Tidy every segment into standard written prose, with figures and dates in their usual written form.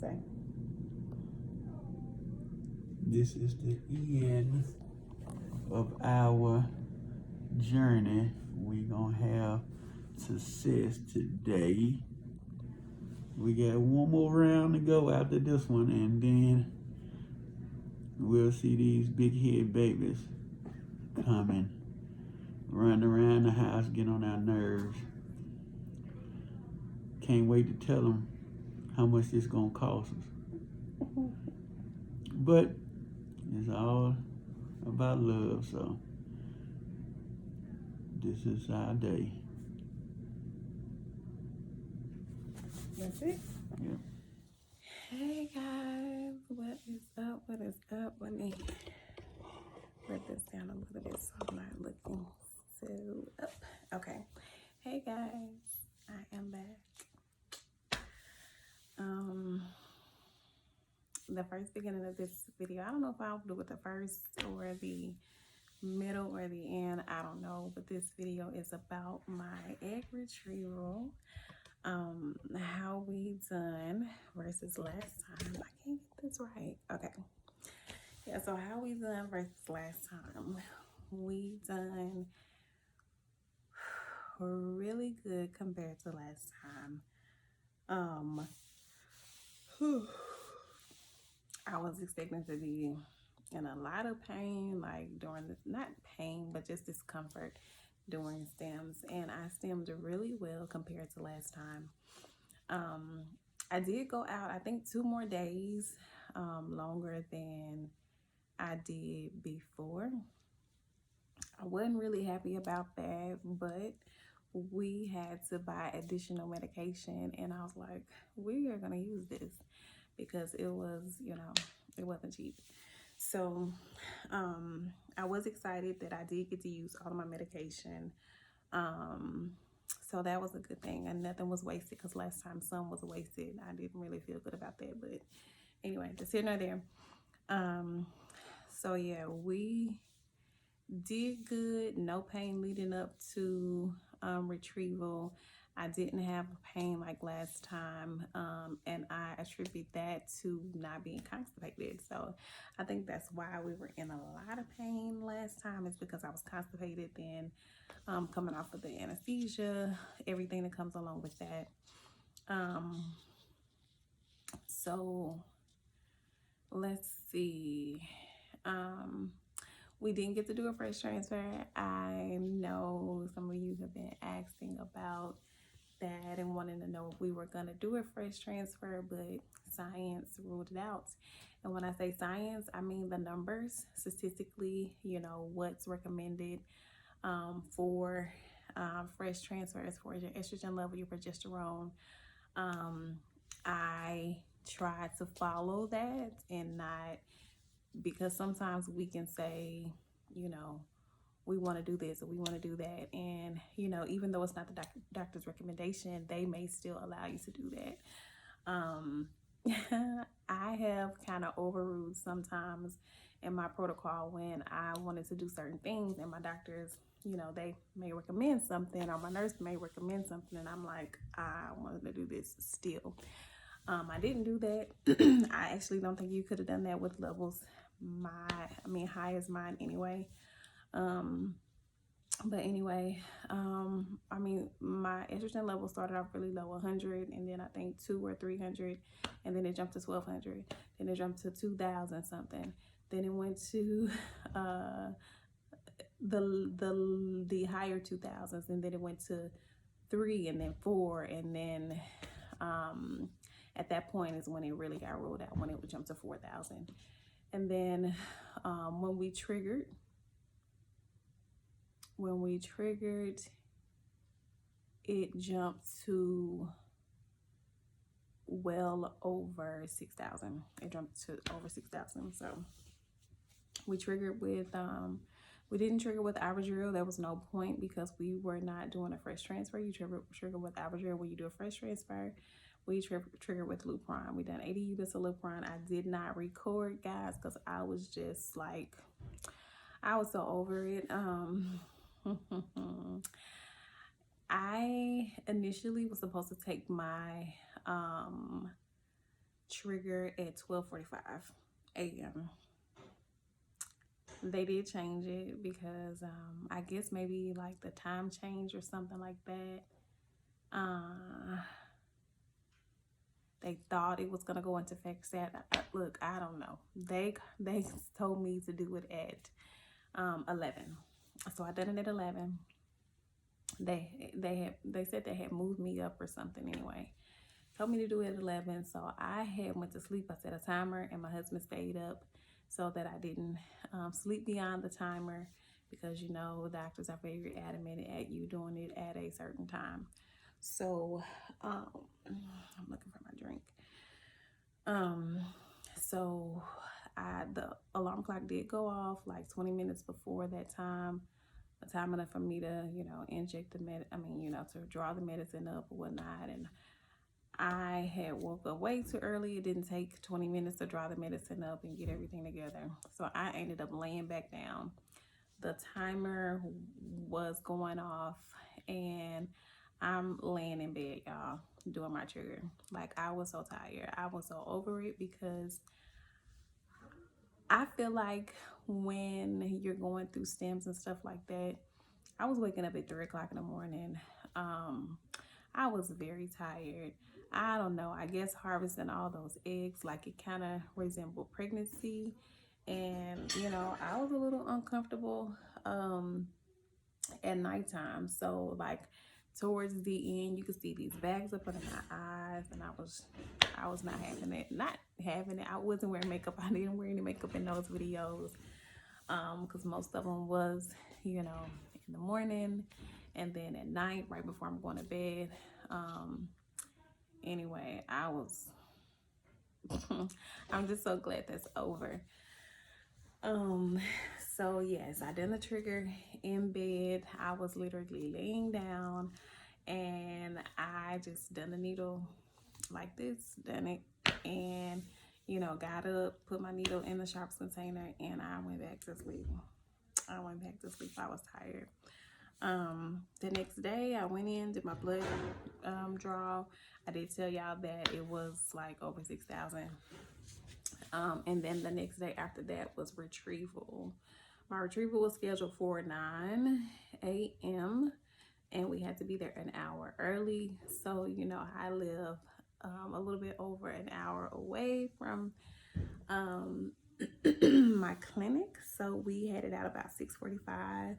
say? This is the end of our journey. We gonna have success today. We got one more round to go after this one, and then we'll see these big head babies coming, running around the house, getting on our nerves. Can't wait to tell them how much this gonna cost us. But it's all about love, so this is our day. That's it? Yeah. Hey guys, what is up? What is up? Let me put this down a little bit so I'm not looking so up. Okay. Hey guys, I am back. The first beginning of this video, I don't know if I'll do it the first or the middle or the end, I don't know, but this video is about my egg retrieval, how we done versus last time. I can't get this right. Okay, yeah, so how we done versus last time. We done really good compared to last time. I was expecting to be in a lot of pain, like during this, not pain, but just discomfort during stems, and I stemmed really well compared to last time. I did go out, I think 2 more days longer than I did before. I wasn't really happy about that, but we had to buy additional medication, and I was like, we are gonna use this because it was, you know, it wasn't cheap. So I was excited that I did get to use all of my medication. So that was a good thing, and nothing was wasted, because last time some was wasted. I didn't really feel good about that, but anyway, just here nor there. So yeah, we did good. No pain leading up to retrieval. I didn't have pain like last time, and I attribute that to not being constipated. So I think that's why we were in a lot of pain last time, is because I was constipated, then coming off of the anesthesia, everything that comes along with that. So let's see. We didn't get to do a fresh transfer. I know some of you have been asking about that and wanting to know if we were going to do a fresh transfer, but science ruled it out. And when I say science, I mean the numbers. Statistically, you know, what's recommended for fresh transfers for your estrogen level, your progesterone. I try to follow that, and not, because sometimes we can say, you know, we want to do this or we want to do that, and you know, even though it's not the doctor's recommendation, they may still allow you to do that. I have kind of overruled sometimes in my protocol when I wanted to do certain things, and my doctors, you know, they may recommend something, or my nurse may recommend something, and I'm like, I wanted to do this still. I didn't do that. I actually don't think you could have done that with levels high as mine anyway. But anyway, my estrogen level started off really low, 100, and then I think 200 or 300, and then it jumped to 1200, then it jumped to 2000 something, then it went to the higher 2000s, and then it went to 3, and then 4, and then at that point is when it really got rolled out, when it would jump to 4,000. And then when we triggered, it jumped to well over 6,000. It jumped to over 6,000. So we triggered with, we didn't trigger with Retrieval. There was no point, because we were not doing a fresh transfer. You trigger with Retrieval when you do a fresh transfer. We triggered with Lupron. We done 80 units of Lupron. I did not record, guys, because I was just like, I was so over it. I initially was supposed to take my trigger at 12:45 a.m. They did change it because I guess maybe like the time change or something like that. They thought it was gonna go into effect Saturday. Look, I don't know. They told me to do it at 11. So I did it at 11. They said they had moved me up or something anyway. Told me to do it at 11. So I had went to sleep. I set a timer and my husband stayed up so that I didn't sleep beyond the timer, because you know doctors are very adamant at you doing it at a certain time. So I'm looking for my drink. So the alarm clock did go off like 20 minutes before that time, a time enough for me to, you know, inject the to draw the medicine up or whatnot. And I had woke up way too early. It didn't take 20 minutes to draw the medicine up and get everything together. So I ended up laying back down. The timer was going off and I'm laying in bed, y'all, doing my trigger. Like, I was so tired. I was so over it, because I feel like when you're going through stems and stuff like that, I was waking up at 3 o'clock in the morning. I was very tired. I don't know. I guess harvesting all those eggs, like, it kind of resembled pregnancy. And, you know, I was a little uncomfortable at nighttime. So, like, towards the end, you could see these bags up under my eyes, and I was not having it. Not having it. I wasn't wearing makeup. I didn't wear any makeup in those videos, because most of them was, you know, in the morning and then at night, right before I'm going to bed. Anyway, I'm just so glad that's over. So yes, I done the trigger in bed. I was literally laying down and I just done the needle like this, done it, and, you know, got up, put my needle in the sharps container, and I went back to sleep. I was tired. The next day I went in, did my blood draw. I did tell y'all that it was like over 6,000. And then the next day after that was retrieval. My retrieval was scheduled for 9 a.m. and we had to be there an hour early. So, you know, I live a little bit over an hour away from my clinic. So we headed out about 6:45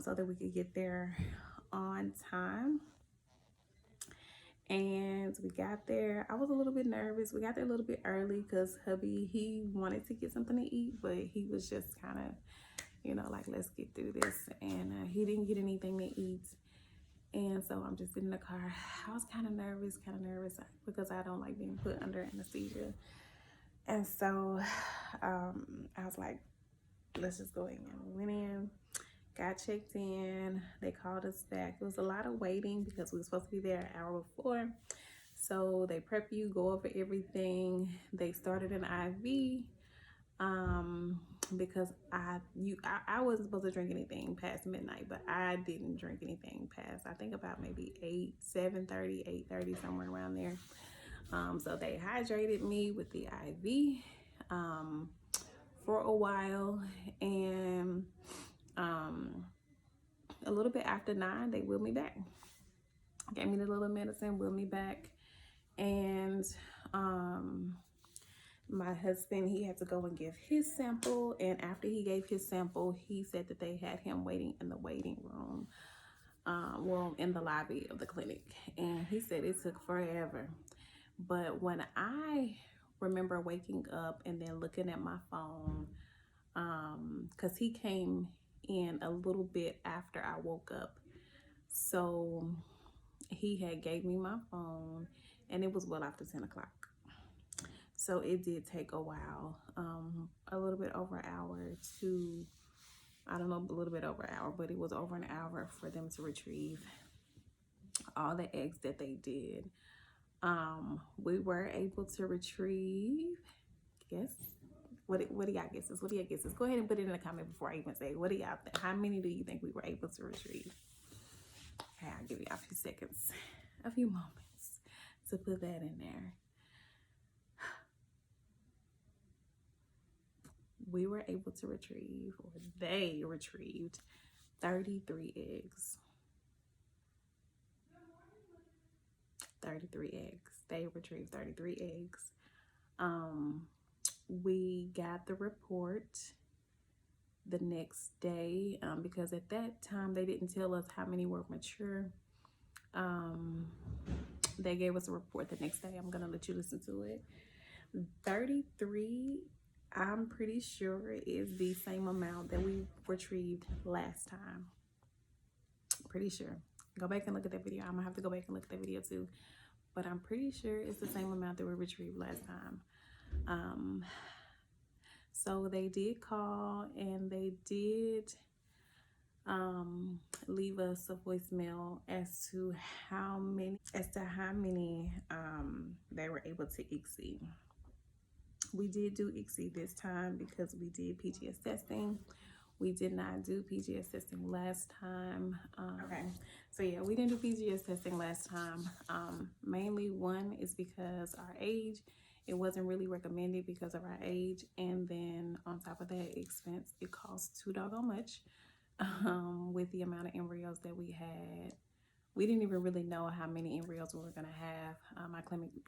so that we could get there on time. And we got there. I was a little bit nervous. We got there a little bit early because hubby, he wanted to get something to eat, but he was just kind of, you know, like, let's get through this. And he didn't get anything to eat. And so I'm just in the car. I was kind of nervous because I don't like being put under anesthesia. And so I was like, let's just go in. We went in, got checked in. They called us back. It was a lot of waiting because we were supposed to be there an hour before. So they prep you, go over everything. They started an IV because I wasn't supposed to drink anything past midnight, but I didn't drink anything past, I think, about maybe 8:30, somewhere around there. So they hydrated me with the IV for a while, and a little bit after 9, they wheeled me back. Gave me the little medicine, wheeled me back, and my husband, he had to go and give his sample, and after he gave his sample, he said that they had him waiting in the waiting room, well, in the lobby of the clinic, and he said it took forever. But when I remember waking up and then looking at my phone, because he came in a little bit after I woke up, so he had gave me my phone, and it was well after 10 o'clock. So it did take a while, a little bit over an hour to, I don't know, a little bit over an hour, but it was over an hour for them to retrieve all the eggs that they did. We were able to retrieve, guess, what do y'all guesses? What do y'all guesses? Go ahead and put it in the comment before I even say, what do y'all think? How many do you think we were able to retrieve? Okay, I'll give you a few seconds, a few moments to put that in there. we were able to retrieve, or they retrieved 33 eggs. 33 eggs. They retrieved 33 eggs. We got the report the next day because at that time they didn't tell us how many were mature. They gave us a report the next day. I'm gonna let you listen to it. 33, I'm pretty sure, is the same amount that we retrieved last time. Pretty sure. Go back and look at that video. I'm gonna have to go back and look at that video too, but I'm pretty sure it's the same amount that we retrieved last time. So they did call and they did leave us a voicemail as to how many they were able to exceed. We did do ICSI this time because we did PGS testing. We did not do PGS testing last time. Okay, so yeah, we didn't do PGS testing last time. Mainly one is because our age. It wasn't really recommended because of our age, and then on top of that expense, it costs too doggone much. With the amount of embryos that we had, we didn't even really know how many embryos we were gonna have. My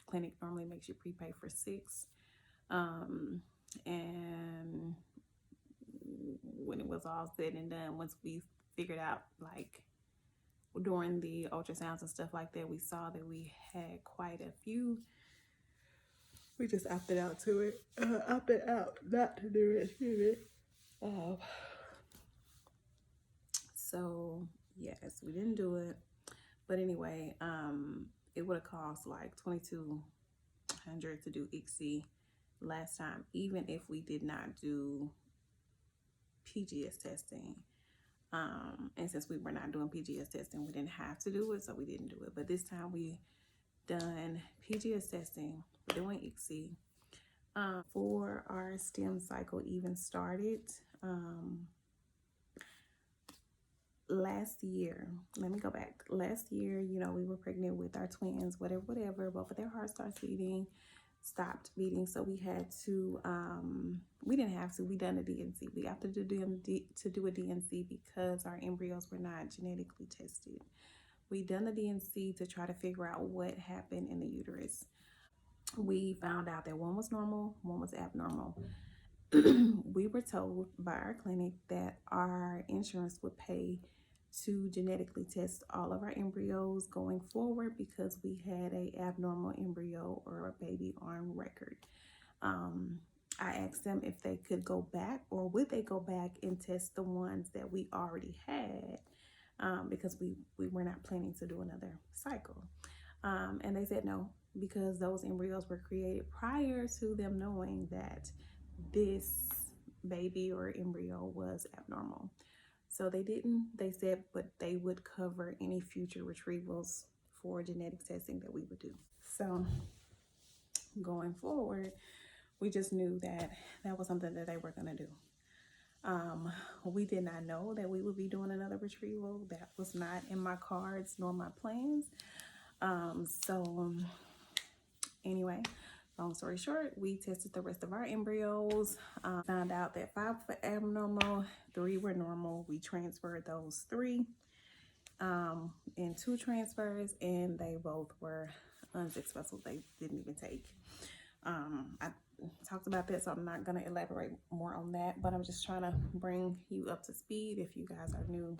clinic normally makes you prepay for 6, and when it was all said and done, once we figured out, like during the ultrasounds and stuff like that, we saw that we had quite a few. We just opted out not to do it. Excuse me. So yes, we didn't do it. But anyway, it would have cost like $2,200 to do ICSI last time, even if we did not do PGS testing. And since we were not doing PGS testing, we didn't have to do it, so we didn't do it. But this time we done PGS testing, we're doing ICSI. Before our stem cycle even started, last year, let me go back. Last year, you know, we were pregnant with our twins, whatever. Both of their hearts stopped beating. So we had to, we didn't have to, we done a DNC. We opted to do a DNC because our embryos were not genetically tested. We done the DNC to try to figure out what happened in the uterus. We found out that one was normal, one was abnormal. We were told by our clinic that our insurance would pay to genetically test all of our embryos going forward because we had a abnormal embryo or a baby on record. I asked them if they could go back, or would they go back and test the ones that we already had, because we were not planning to do another cycle. And they said no, because those embryos were created prior to them knowing that this baby or embryo was abnormal. So they didn't. They said, but they would cover any future retrievals for genetic testing that we would do. So going forward, we just knew that that was something that they were going to do. We did not know that we would be doing another retrieval. That was not in my cards nor my plans. So anyway, long story short, we tested the rest of our embryos, found out that 5 were abnormal, 3 were normal. We transferred those 3 in 2 transfers, and they both were unsuccessful. They didn't even take. I talked about that, so I'm not going to elaborate more on that, but I'm just trying to bring you up to speed if you guys are new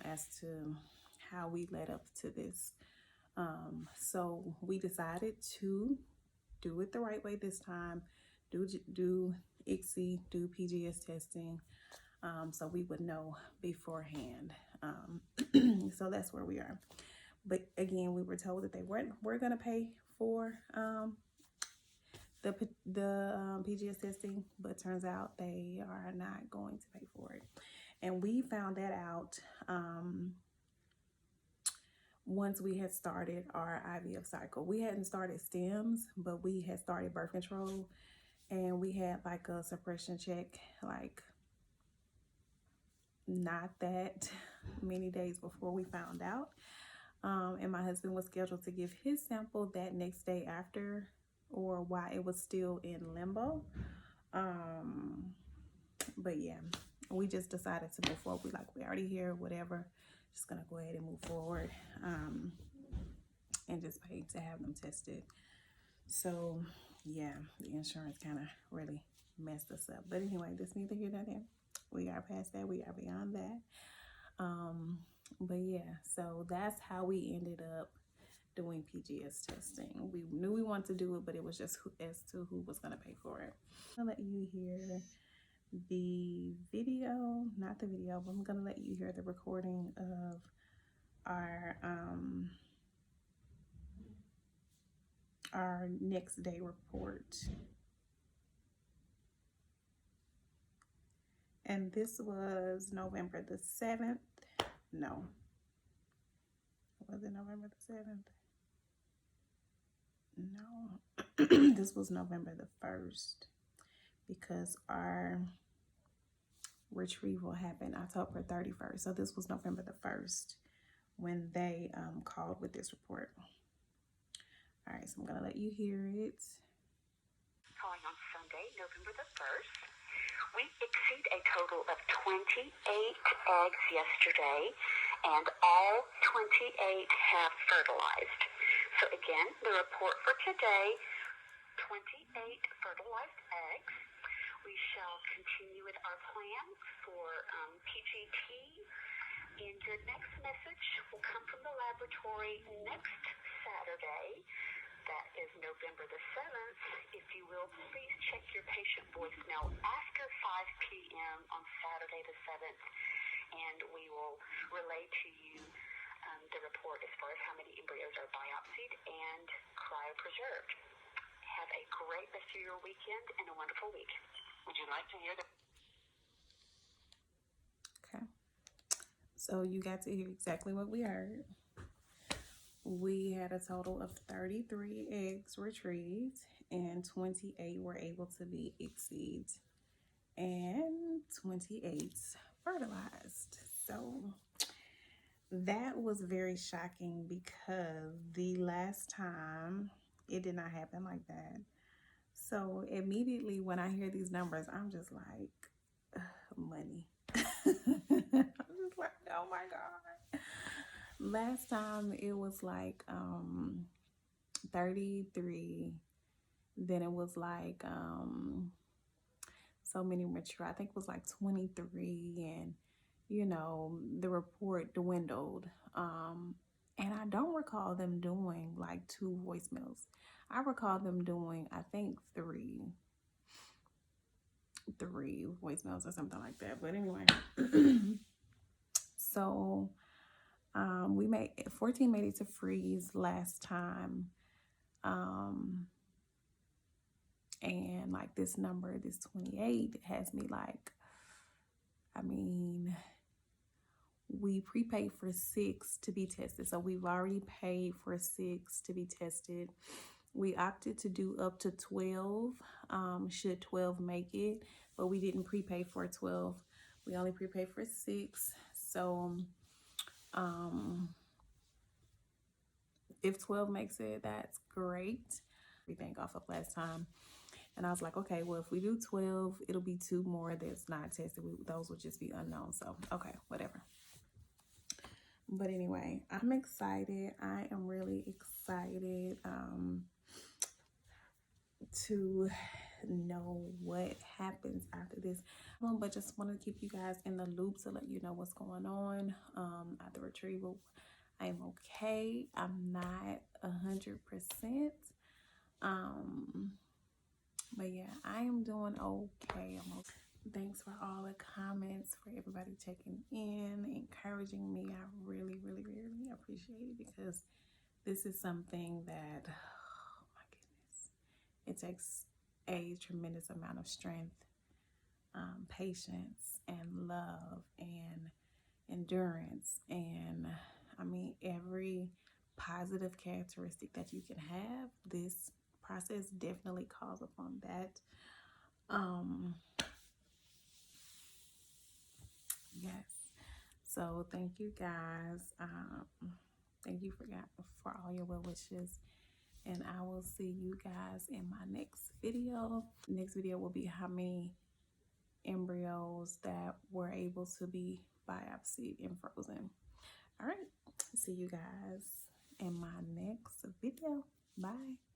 as to how we led up to this. So we decided to do it the right way this time, do ICSI, do PGS testing, so we would know beforehand. So that's where we are. But again, we were told that they were going to pay for the PGS testing, but turns out they are not going to pay for it. And we found that out once we had started our IVF cycle. We hadn't started stems, but we had started birth control, and we had like a suppression check, like not that many days before we found out. And my husband was scheduled to give his sample that next day after, or while it was still in limbo. But yeah, we just decided to move forward. We already here, whatever. Just gonna go ahead and move forward, and just pay to have them tested. So yeah, the insurance kind of really messed us up. But anyway, this neither here nor there. We are past that. We are beyond that. But yeah, so that's how we ended up doing PGS testing. We knew we wanted to do it, but it was just as to who was going to pay for it. I'll let you hear the video, not the video, but I'm going to let you hear the recording of our next day report. And this was November the 7th. No. Was it November the 7th? No. This was November the 1st because our retrieval happened October 31st. So this was November the 1st when they called with this report. All right, so I'm going to let you hear it. Calling on Sunday, November the 1st. We exceed a total of 28 eggs yesterday, and all 28 have fertilized. So again, the report for today, 28 fertilized eggs. We shall continue with our plans for PGT, and your next message will come from the laboratory next Saturday. That is November the 7th. If you will, please check your patient voicemail after 5 p.m. on Saturday the 7th, and we will relay to you the report as far as how many embryos are biopsied and cryopreserved. Have a great rest of your weekend and a wonderful week. Would you like to hear the... Okay. So you got to hear exactly what we heard. We had a total of 33 eggs retrieved and 28 were able to be exceed and 28 fertilized. So that was very shocking because the last time it did not happen like that. So immediately when I hear these numbers, I'm just like, money. I'm just like, oh my God. Last time it was like 33. Then it was like so many mature. I think it was like 23, and you know, the report dwindled. And I don't recall them doing like 2 voicemails. I recall them doing, I think, three voicemails or something like that. But anyway, so we made 14 made it to freeze last time. And like this number, this 28 has me like, I mean, we prepaid for 6 to be tested. So we've already paid for 6 to be tested. We opted to do up to 12, should 12 make it, but we didn't prepay for 12. We only prepaid for 6. So if 12 makes it, that's great. Everything off of last time. And I was like, okay, well, if we do 12, it'll be 2 more that's not tested. Those will just be unknown. So, okay, whatever. But anyway, I'm excited. I am really excited to know what happens after this. But just want to keep you guys in the loop to let you know what's going on at the retrieval. I'm okay. I'm not 100%. But yeah, I am doing okay. Thanks for all the comments, for everybody checking in, encouraging me. I really, really, really appreciate it, because this is something that, oh my goodness, it takes a tremendous amount of strength, patience, and love, and endurance, and I mean, every positive characteristic that you can have, this process definitely calls upon that. Yes. So thank you guys. Thank you for all your well wishes and I will see you guys in my next video. Next video will be how many embryos that were able to be biopsied and frozen. All right, see you guys in my next video. Bye.